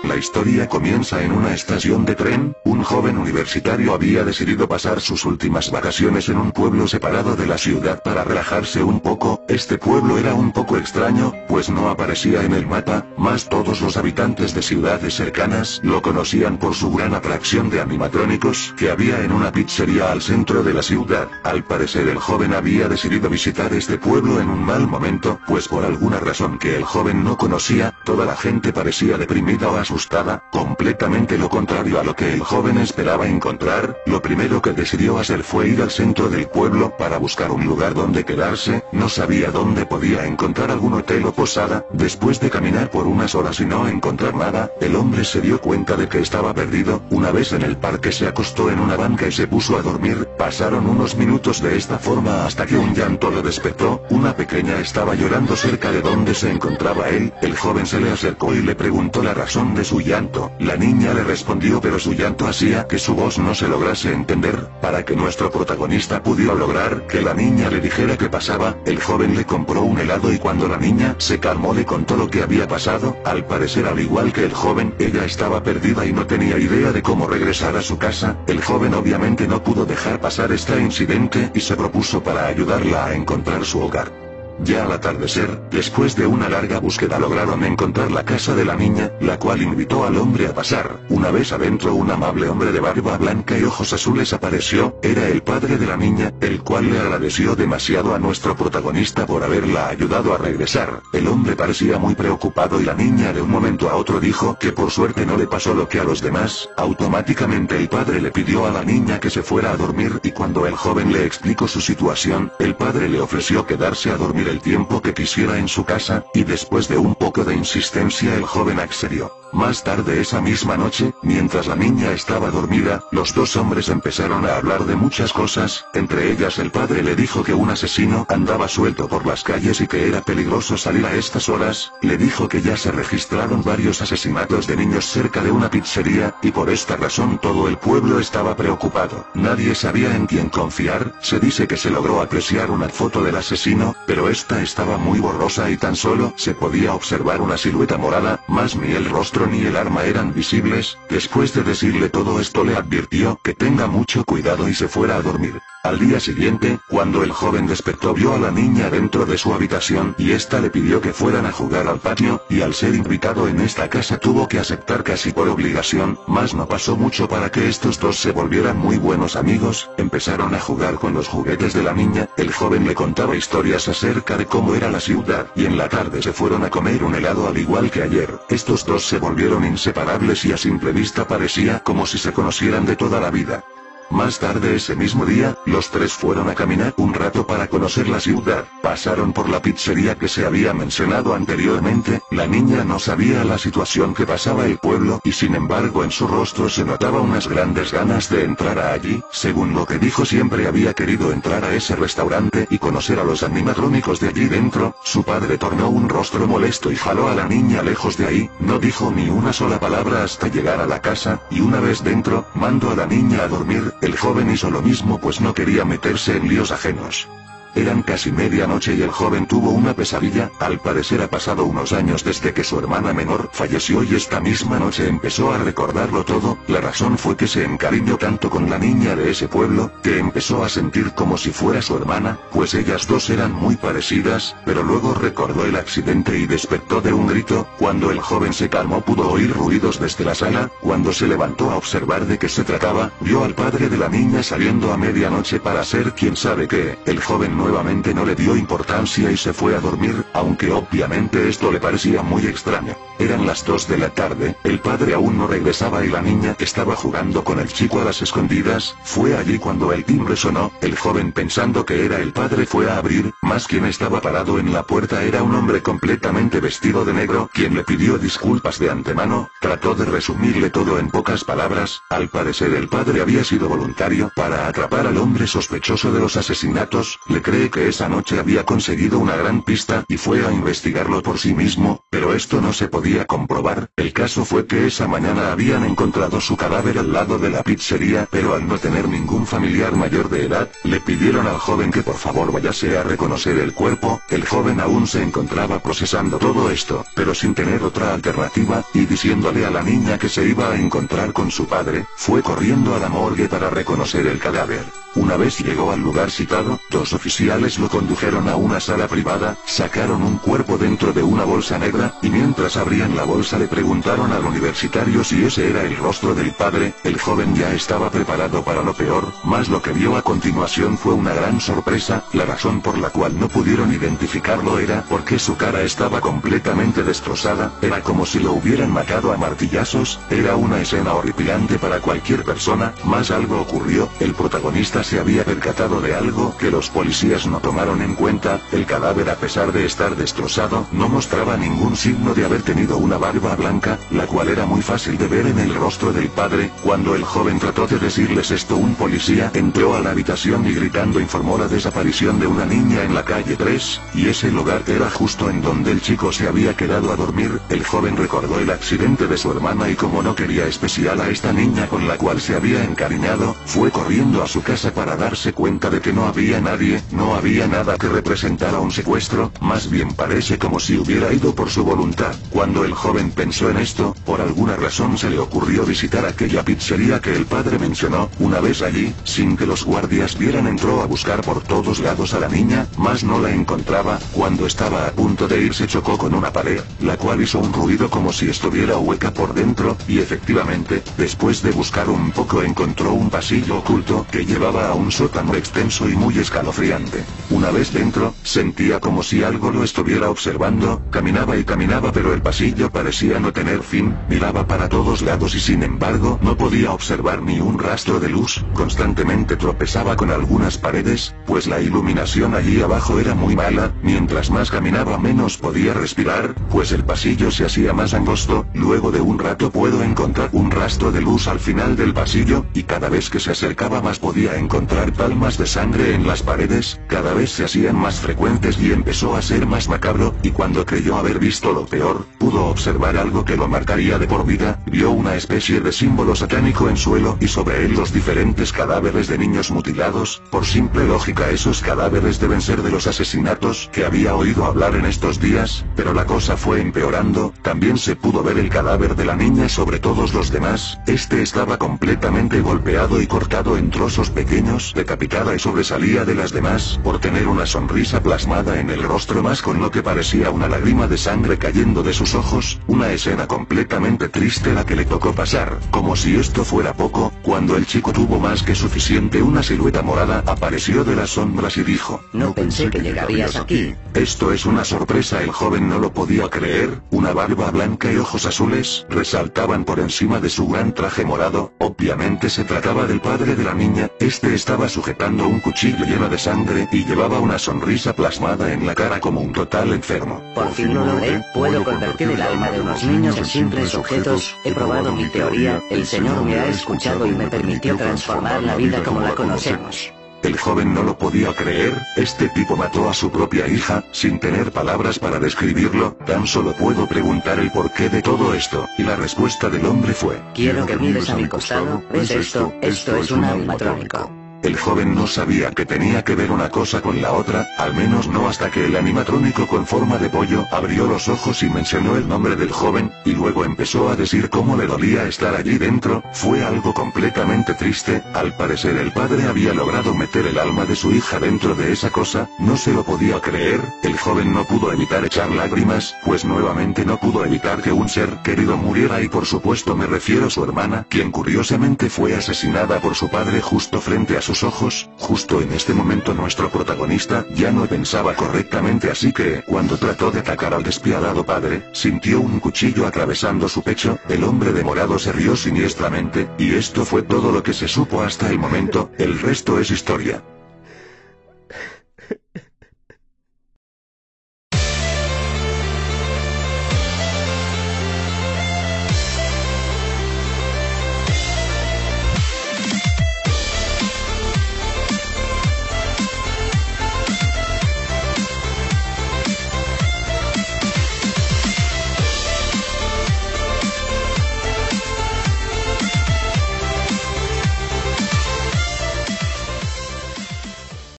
La historia comienza en una estación de tren. Un joven universitario había decidido pasar sus últimas vacaciones en un pueblo separado de la ciudad para relajarse un poco. Este pueblo era un poco extraño, pues no aparecía en el mapa, mas todos los habitantes de ciudades cercanas lo conocían por su gran atracción de animatrónicos que había en una pizzería al centro de la ciudad. Al parecer el joven había decidido visitar este pueblo en un mal momento, pues por alguna razón que el joven no conocía, toda la gente parecía deprimida o asustada, completamente lo contrario a lo que el joven esperaba encontrar. Lo primero que decidió hacer fue ir al centro del pueblo para buscar un lugar donde quedarse. No sabía dónde podía encontrar algún hotel o posada. Después de caminar por unas horas y no encontrar nada, el hombre se dio cuenta de que estaba perdido. Una vez en el parque se acostó en una banca y se puso a dormir. Pasaron unos minutos de esta forma hasta que un llanto lo despertó. Una pequeña estaba llorando cerca de donde se encontraba él. El joven se le acercó y le preguntó la razón de su llanto. La niña le respondió, pero su llanto hacía que su voz no se lograse entender. Para que nuestro protagonista pudiera lograr que la niña le dijera qué pasaba, el joven le compró un helado y cuando la niña se calmó le contó lo que había pasado. Al parecer, al igual que el joven, ella estaba perdida y no tenía idea de cómo regresar a su casa. El joven obviamente no pudo dejar pasar este incidente y se propuso para ayudarla a encontrar su hogar. Ya al atardecer, después de una larga búsqueda lograron encontrar la casa de la niña, la cual invitó al hombre a pasar. Una vez adentro, un amable hombre de barba blanca y ojos azules apareció. Era el padre de la niña, el cual le agradeció demasiado a nuestro protagonista por haberla ayudado a regresar. El hombre parecía muy preocupado y la niña de un momento a otro dijo que por suerte no le pasó lo que a los demás. Automáticamente el padre le pidió a la niña que se fuera a dormir y cuando el joven le explicó su situación, el padre le ofreció quedarse a dormir el tiempo que quisiera en su casa, y después de un poco de insistencia el joven accedió. Más tarde esa misma noche, mientras la niña estaba dormida, los dos hombres empezaron a hablar de muchas cosas. Entre ellas el padre le dijo que un asesino andaba suelto por las calles y que era peligroso salir a estas horas. Le dijo que ya se registraron varios asesinatos de niños cerca de una pizzería, y por esta razón todo el pueblo estaba preocupado. Nadie sabía en quién confiar. Se dice que se logró apreciar una foto del asesino, pero esta estaba muy borrosa y tan solo se podía observar una silueta morada, más ni el rostro ni el arma eran visibles. Después de decirle todo esto le advirtió que tenga mucho cuidado y se fuera a dormir. Al día siguiente, cuando el joven despertó vio a la niña dentro de su habitación y esta le pidió que fueran a jugar al patio, y al ser invitado en esta casa tuvo que aceptar casi por obligación, mas no pasó mucho para que estos dos se volvieran muy buenos amigos. Empezaron a jugar con los juguetes de la niña, el joven le contaba historias acerca de cómo era la ciudad, y en la tarde se fueron a comer un helado al igual que ayer. Estos dos se volvieron inseparables y a simple vista parecía como si se conocieran de toda la vida. Más tarde ese mismo día, los tres fueron a caminar un rato para conocer la ciudad. Pasaron por la pizzería que se había mencionado anteriormente. La niña no sabía la situación que pasaba el pueblo y sin embargo en su rostro se notaba unas grandes ganas de entrar a allí. Según lo que dijo, siempre había querido entrar a ese restaurante y conocer a los animatrónicos de allí dentro. Su padre tornó un rostro molesto y jaló a la niña lejos de ahí. No dijo ni una sola palabra hasta llegar a la casa, y una vez dentro, mandó a la niña a dormir. El joven hizo lo mismo pues no quería meterse en líos ajenos. Eran casi medianoche y el joven tuvo una pesadilla. Al parecer ha pasado unos años desde que su hermana menor falleció y esta misma noche empezó a recordarlo todo. La razón fue que se encariñó tanto con la niña de ese pueblo, que empezó a sentir como si fuera su hermana, pues ellas dos eran muy parecidas, pero luego recordó el accidente y despertó de un grito. Cuando el joven se calmó pudo oír ruidos desde la sala. Cuando se levantó a observar de qué se trataba, vio al padre de la niña saliendo a medianoche para hacer quién sabe qué. El joven nuevamente no le dio importancia y se fue a dormir, aunque obviamente esto le parecía muy extraño. Eran las 2 de la tarde, el padre aún no regresaba y la niña estaba jugando con el chico a las escondidas. Fue allí cuando el timbre sonó. El joven, pensando que era el padre, fue a abrir, mas quien estaba parado en la puerta era un hombre completamente vestido de negro, quien le pidió disculpas de antemano. Trató de resumirle todo en pocas palabras. Al parecer el padre había sido voluntario para atrapar al hombre sospechoso de los asesinatos. Le cree que esa noche había conseguido una gran pista y fue a investigarlo por sí mismo, pero esto no se podía comprobar. El caso fue que esa mañana habían encontrado su cadáver al lado de la pizzería, pero al no tener ningún familiar mayor de edad, le pidieron al joven que por favor vayase a reconocer el cuerpo. El joven aún se encontraba procesando todo esto, pero sin tener otra alternativa, y diciéndole a la niña que se iba a encontrar con su padre, fue corriendo a la morgue para reconocer el cadáver. Una vez llegó al lugar citado, 2 oficiales lo condujeron a una sala privada, sacaron un cuerpo dentro de una bolsa negra, y mientras abrían la bolsa le preguntaron al universitario si ese era el rostro del padre. El joven ya estaba preparado para lo peor, mas lo que vio a continuación fue una gran sorpresa. La razón por la cual no pudieron identificarlo era porque su cara estaba completamente destrozada, era como si lo hubieran matado a martillazos. Era una escena horripilante para cualquier persona, mas algo ocurrió. El protagonista se había percatado de algo que los policías no tomaron en cuenta. El cadáver, a pesar de estar destrozado, no mostraba ningún signo de haber tenido una barba blanca, la cual era muy fácil de ver en el rostro del padre. Cuando el joven trató de decirles esto, un policía entró a la habitación y gritando informó la desaparición de una niña en la calle 3, y ese lugar era justo en donde el chico se había quedado a dormir. El joven recordó el accidente de su hermana y como no quería especial a esta niña con la cual se había encariñado, fue corriendo a su casa para darse cuenta de que no había nadie, no había nada que representara un secuestro, más bien parece como si hubiera ido por su voluntad. Cuando el joven pensó en esto, por alguna razón se le ocurrió visitar aquella pizzería que el padre mencionó. Una vez allí, sin que los guardias vieran, entró a buscar por todos lados a la niña, mas no la encontraba. Cuando estaba a punto de irse chocó con una pared, la cual hizo un ruido como si estuviera hueca por dentro, y efectivamente, después de buscar un poco encontró un pasillo oculto que llevaba a un sótano extenso y muy escalofriante. Una vez dentro, sentía como si algo lo estuviera observando. Caminaba y caminaba, pero el pasillo parecía no tener fin. Miraba para todos lados y sin embargo no podía observar ni un rastro de luz. Constantemente tropezaba con algunas paredes, pues la iluminación allí abajo era muy mala. Mientras más caminaba menos podía respirar, pues el pasillo se hacía más angosto. Luego de un rato pudo encontrar un rastro de luz al final del pasillo, y cada vez que se acercaba más podía encontrar palmas de sangre en las paredes. Cada vez se hacían más frecuentes y empezó a ser más macabro, y cuando creyó haber visto lo peor, pudo observar algo que lo marcaría de por vida. Vio una especie de símbolo satánico en suelo y sobre él los diferentes cadáveres de niños mutilados. Por simple lógica esos cadáveres deben ser de los asesinatos que había oído hablar en estos días, pero la cosa fue empeorando. También se pudo ver el cadáver de la niña sobre todos los demás. Este estaba completamente golpeado y cortado en trozos pequeños, decapitada y sobresalía de las demás por tener una sonrisa plasmada en el rostro, más con lo que parecía una lágrima de sangre cayendo de sus ojos. Una escena completamente triste la que le tocó pasar. Como si esto fuera poco, cuando el chico tuvo más que suficiente, una silueta morada apareció de las sombras y dijo: "No pensé que llegarías aquí". Esto es una sorpresa. El joven no lo podía creer. Una barba blanca y ojos azules resaltaban por encima de su gran traje morado. Obviamente se trataba del padre de la niña. Este estaba sujetando un cuchillo lleno de sangre y llevaba una sonrisa plasmada en la cara como un total enfermo. "Por fin lo logré, puedo convertir el alma de unos niños en simples objetos. He probado mi teoría, el Señor me ha escuchado y me permitió transformar la vida como la conocemos". El joven no lo podía creer. Este tipo mató a su propia hija, sin tener palabras para describirlo. Tan solo puedo preguntar el porqué de todo esto, y la respuesta del hombre fue: "Quiero que mires a mi costado, ¿ves esto? Esto es un animatrónico". El joven no sabía que tenía que ver una cosa con la otra, al menos no hasta que el animatrónico con forma de pollo abrió los ojos y mencionó el nombre del joven, y luego empezó a decir cómo le dolía estar allí dentro. Fue algo completamente triste. Al parecer el padre había logrado meter el alma de su hija dentro de esa cosa. No se lo podía creer. El joven no pudo evitar echar lágrimas, pues nuevamente no pudo evitar que un ser querido muriera, y por supuesto me refiero a su hermana, quien curiosamente fue asesinada por su padre justo frente a sus ojos. Justo en este momento nuestro protagonista ya no pensaba correctamente, así que, cuando trató de atacar al despiadado padre, sintió un cuchillo atravesando su pecho. El hombre de morado se rió siniestramente, y esto fue todo lo que se supo hasta el momento. El resto es historia.